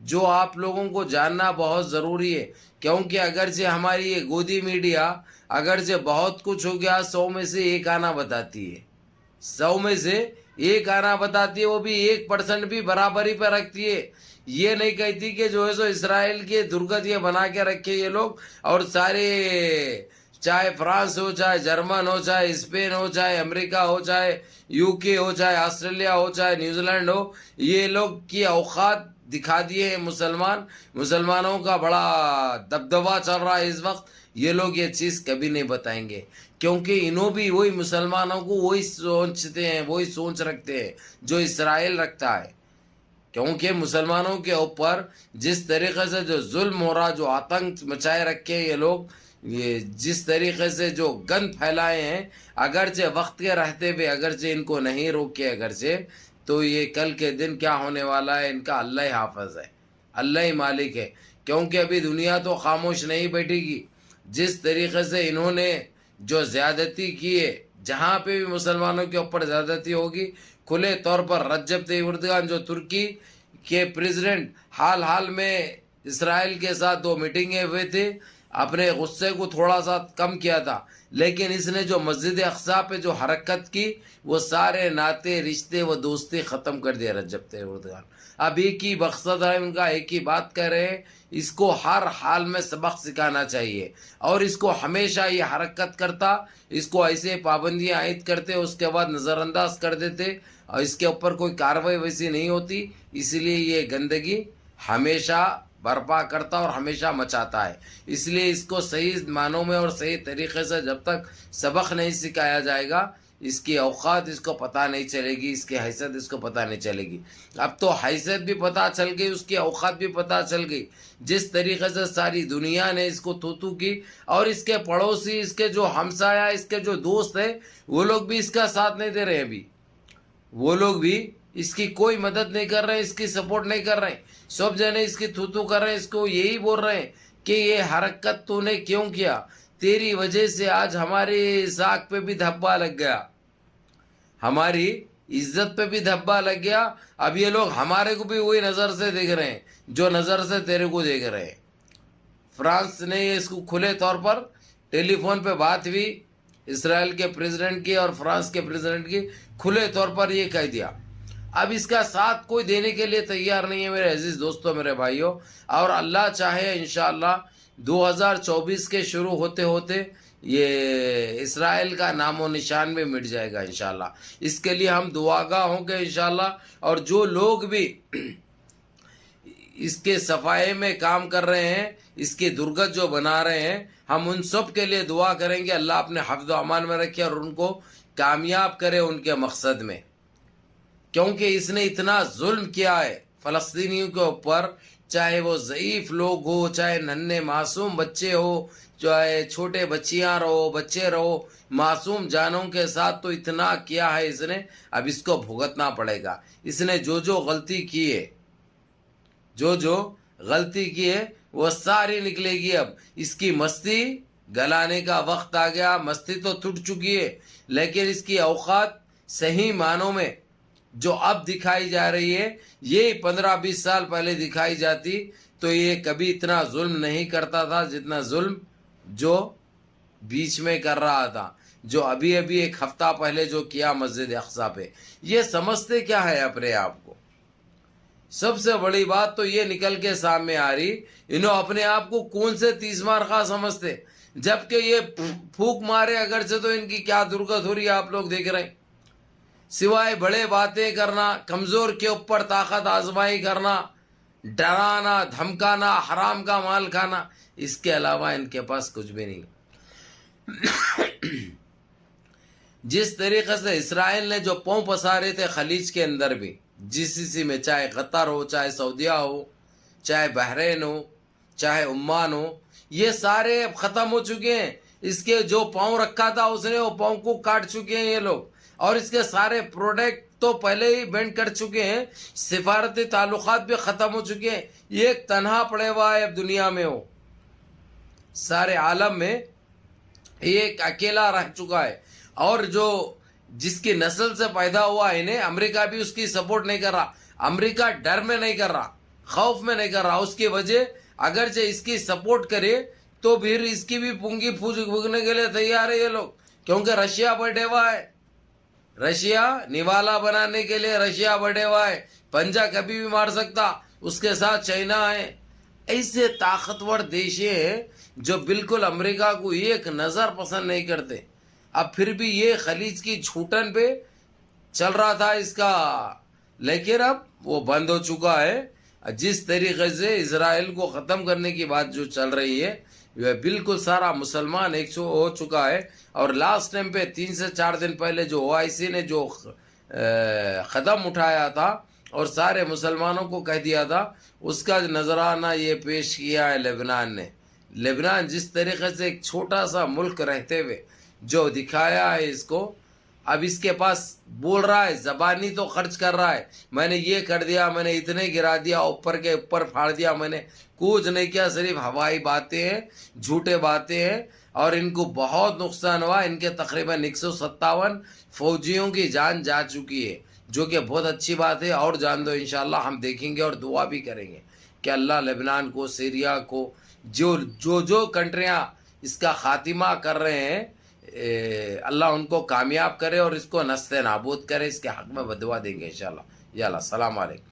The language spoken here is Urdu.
جو آپ لوگوں کو جاننا بہت ضروری ہے، کیونکہ اگرچہ ہماری یہ گودی میڈیا اگرچہ بہت کچھ ہو گیا، 100 میں سے ایک آنا بتاتی ہے، 100 میں سے ایک آنا بتاتی ہے، وہ بھی 1% بھی برابری پہ رکھتی ہے. یہ نہیں کہتی کہ جو ہے سو اسرائیل کے درگت یہ بنا کے رکھے یہ لوگ، اور سارے چاہے فرانس ہو، چاہے جرمن ہو، چاہے اسپین ہو، چاہے امریکہ ہو، چاہے یو کے ہو، چاہے آسٹریلیا ہو، چاہے نیوزی لینڈ ہو، یہ لوگ کی اوقات دکھا دیے ہیں مسلمانوں کا بڑا دبدبہ چل رہا ہے اس وقت. یہ لوگ یہ چیز کبھی نہیں بتائیں گے، کیونکہ انہوں بھی وہی مسلمانوں کو وہی سوچتے ہیں، وہی سوچ رکھتے ہیں جو اسرائیل رکھتا ہے. کیونکہ مسلمانوں کے اوپر جس طریقے سے جو ظلم ہو رہا، جو آتنک مچائے رکھے یہ لوگ، یہ جس طریقے سے جو گند پھیلائے ہیں، اگرچہ وقت کے رہتے بھی اگرچہ ان کو نہیں روکے اگرچہ، تو یہ کل کے دن کیا ہونے والا ہے ان کا اللہ ہی حافظ ہے، اللہ ہی مالک ہے. کیونکہ ابھی دنیا تو خاموش نہیں بیٹھے گی. جس طریقے سے انہوں نے جو زیادتی کی ہے، جہاں پہ بھی مسلمانوں کے اوپر زیادتی ہوگی، کھلے طور پر رجب طیب اردگان جو ترکی کے پریزیڈنٹ حال میں اسرائیل کے ساتھ 2 میٹنگیں ہوئے تھے، اپنے غصے کو تھوڑا سا کم کیا تھا، لیکن اس نے جو مسجد اقصی پہ جو حرکت کی، وہ سارے ناطے رشتے و دوستی ختم کر دیا رجب طیب اردگان. اب ایک ہی مقصد ہے ان کا، ایک ہی بات کر رہے ہیں، اس کو ہر حال میں سبق سکھانا چاہیے، اور اس کو ہمیشہ یہ حرکت کرتا، اس کو ایسے پابندیاں عائد کرتے، اس کے بعد نظر انداز کر دیتے، اور اس کے اوپر کوئی کارروائی ویسی نہیں ہوتی. اس لیے یہ گندگی ہمیشہ برپا کرتا اور ہمیشہ مچاتا ہے. اس لیے اس کو صحیح معنوں میں اور صحیح طریقے سے جب تک سبق نہیں سکھایا جائے گا، اس کی اوقات اس کو پتہ نہیں چلے گی، اس کی حیثیت اس کو پتہ نہیں چلے گی. اب تو حیثیت بھی پتہ چل گئی، اس کی اوقات بھی پتہ چل گئی. جس طریقے سے ساری دنیا نے اس کو تو کی، اور اس کے پڑوسی، اس کے جو ہمسایہ، اس کے جو دوست ہیں، وہ لوگ بھی اس کا ساتھ نہیں دے رہے ہیں. ابھی وہ لوگ بھی اس کی کوئی مدد نہیں کر رہے ہیں، اس کی سپورٹ نہیں کر رہے ہیں. سب جنے اس کی تھو کر رہے ہیں، اس کو یہی بول رہے ہیں کہ یہ حرکت تو نے کیوں کیا، تیری وجہ سے آج ہماری ساکھ پہ بھی دھبا لگ گیا، ہماری عزت پہ بھی دھبا لگ گیا. اب یہ لوگ ہمارے کو بھی وہی نظر سے دیکھ رہے ہیں جو نظر سے تیرے کو دیکھ رہے ہیں. فرانس نے اس کو کھلے طور پر ٹیلی فون پہ بات ہوئی اسرائیل کے پریزیڈنٹ کی اور فرانس کے پریزیڈنٹ کی، کھلے طور پر یہ کہہ دیا. اب اس کا ساتھ کوئی دینے کے لیے تیار نہیں ہے میرے عزیز دوستوں، میرے بھائیوں. اور اللہ چاہے انشاءاللہ 2024 کے شروع ہوتے ہوتے یہ اسرائیل کا نام و نشان بھی مٹ جائے گا انشاءاللہ. اس کے لیے ہم دعاگاہ ہوں گے انشاءاللہ. اور جو لوگ بھی اس کے صفائی میں کام کر رہے ہیں، اس کی درگت جو بنا رہے ہیں، ہم ان سب کے لیے دعا کریں گے اللہ اپنے حفظ و امان میں رکھے اور ان کو کامیاب کرے ان کے مقصد میں. کیونکہ اس نے اتنا ظلم کیا ہے فلسطینیوں کے اوپر، چاہے وہ ضعیف لوگ ہو، چاہے ننھے معصوم بچے ہو، چاہے چھوٹے بچیاں رہو، بچے رہو، معصوم جانوں کے ساتھ تو اتنا کیا ہے اس نے. اب اس کو بھگتنا پڑے گا. اس نے جو غلطی کی ہے، جو غلطی کی ہے وہ ساری نکلے گی. اب اس کی مستی گلانے کا وقت آ گیا. مستی تو ٹوٹ چکی ہے، لیکن اس کی اوقات صحیح معنوں میں جو اب دکھائی جا رہی ہے، یہ 15-20 سال پہلے دکھائی جاتی تو یہ کبھی اتنا ظلم نہیں کرتا تھا جتنا ظلم جو بیچ میں کر رہا تھا، جو ابھی ایک ہفتہ پہلے جو کیا مسجد اقصی پہ. یہ سمجھتے کیا ہے اپنے آپ کو؟ سب سے بڑی بات تو یہ نکل کے سامنے آ رہی، انہوں اپنے آپ کو کون سے 30 مار خواہ سمجھتے، جبکہ یہ پھونک مارے اگرچہ تو ان کی کیا درگت ہو رہی ہے آپ لوگ دیکھ رہے ہیں. سوائے بڑے باتیں کرنا، کمزور کے اوپر طاقت آزمائی کرنا، ڈرانا، دھمکانا، حرام کا مال کھانا، اس کے علاوہ ان کے پاس کچھ بھی نہیں. جس طریقے سے اسرائیل نے جو پاؤں پسارے تھے خلیج کے اندر بھی، GCC میں، چاہے قطر ہو، چاہے سعودیہ ہو، چاہے بحرین ہو، چاہے عمان ہو، یہ سارے اب ختم ہو چکے ہیں. اس کے جو پاؤں رکھا تھا اس نے وہ پاؤں کو کاٹ چکے ہیں یہ لوگ، اور اس کے سارے پروڈکٹ تو پہلے ہی بینڈ کر چکے ہیں. سفارتی تعلقات بھی ختم ہو چکے ہیں. یہ ایک تنہا پڑے ہوا ہے اب دنیا میں، ہو سارے عالم میں ایک اکیلا رہ چکا ہے. اور جو جس کی نسل سے پیدا ہوا ہے انہیں، امریکہ بھی اس کی سپورٹ نہیں کر رہا. امریکہ ڈر میں نہیں کر رہا، خوف میں نہیں کر رہا. اس کی وجہ اگرچہ اس کی سپورٹ کرے تو پھر اس کی بھی پونگی پھونکنے کے لیے تیار ہے یہ لوگ, کیونکہ رشیا بیٹھے ہوا ہے. رشیا نوالا بنانے کے لیے رشیا بیٹھے ہوا ہے. پنجا کبھی بھی مار سکتا. اس کے ساتھ چائنا ہے. ایسے طاقتور دیشیں ہیں جو بالکل امریکہ کو ایک نظر پسند نہیں کرتے. اب پھر بھی یہ خلیج کی چھوٹن پہ چل رہا تھا اس کا, لیکن اب وہ بند ہو چکا ہے. جس طریقے سے اسرائیل کو ختم کرنے کی بات جو چل رہی ہے یہ بالکل سارا مسلمان ایک سو ہو چکا ہے. اور لاسٹ ٹائم پہ 3 سے 4 دن پہلے جو OIC نے جو قدم اٹھایا تھا اور سارے مسلمانوں کو کہہ دیا تھا, اس کا نذرانہ یہ پیش کیا ہے لبنان نے. لبنان جس طریقے سے ایک چھوٹا سا ملک رہتے ہوئے جو دکھایا ہے اس کو, اب اس کے پاس بول رہا ہے, زبانی تو خرچ کر رہا ہے, میں نے یہ کر دیا, میں نے اتنے گرا دیا, اوپر کے اوپر پھاڑ دیا, میں نے کچھ نہیں کیا, صرف ہوائی باتیں ہیں, جھوٹے باتیں ہیں. اور ان کو بہت نقصان ہوا. ان کے تقریباً 157 فوجیوں کی جان جا چکی ہے, جو کہ بہت اچھی بات ہے. اور جان دو انشاءاللہ ہم دیکھیں گے اور دعا بھی کریں گے کہ اللہ لبنان کو, سیریا کو, جو کنٹریاں اس کا خاتمہ کر رہے ہیں, اللہ ان کو کامیاب کرے اور اس کو نست نابود کرے. اس کے حق میں بدعا دیں گے انشاءاللہ. یا اللہ, السلام علیکم.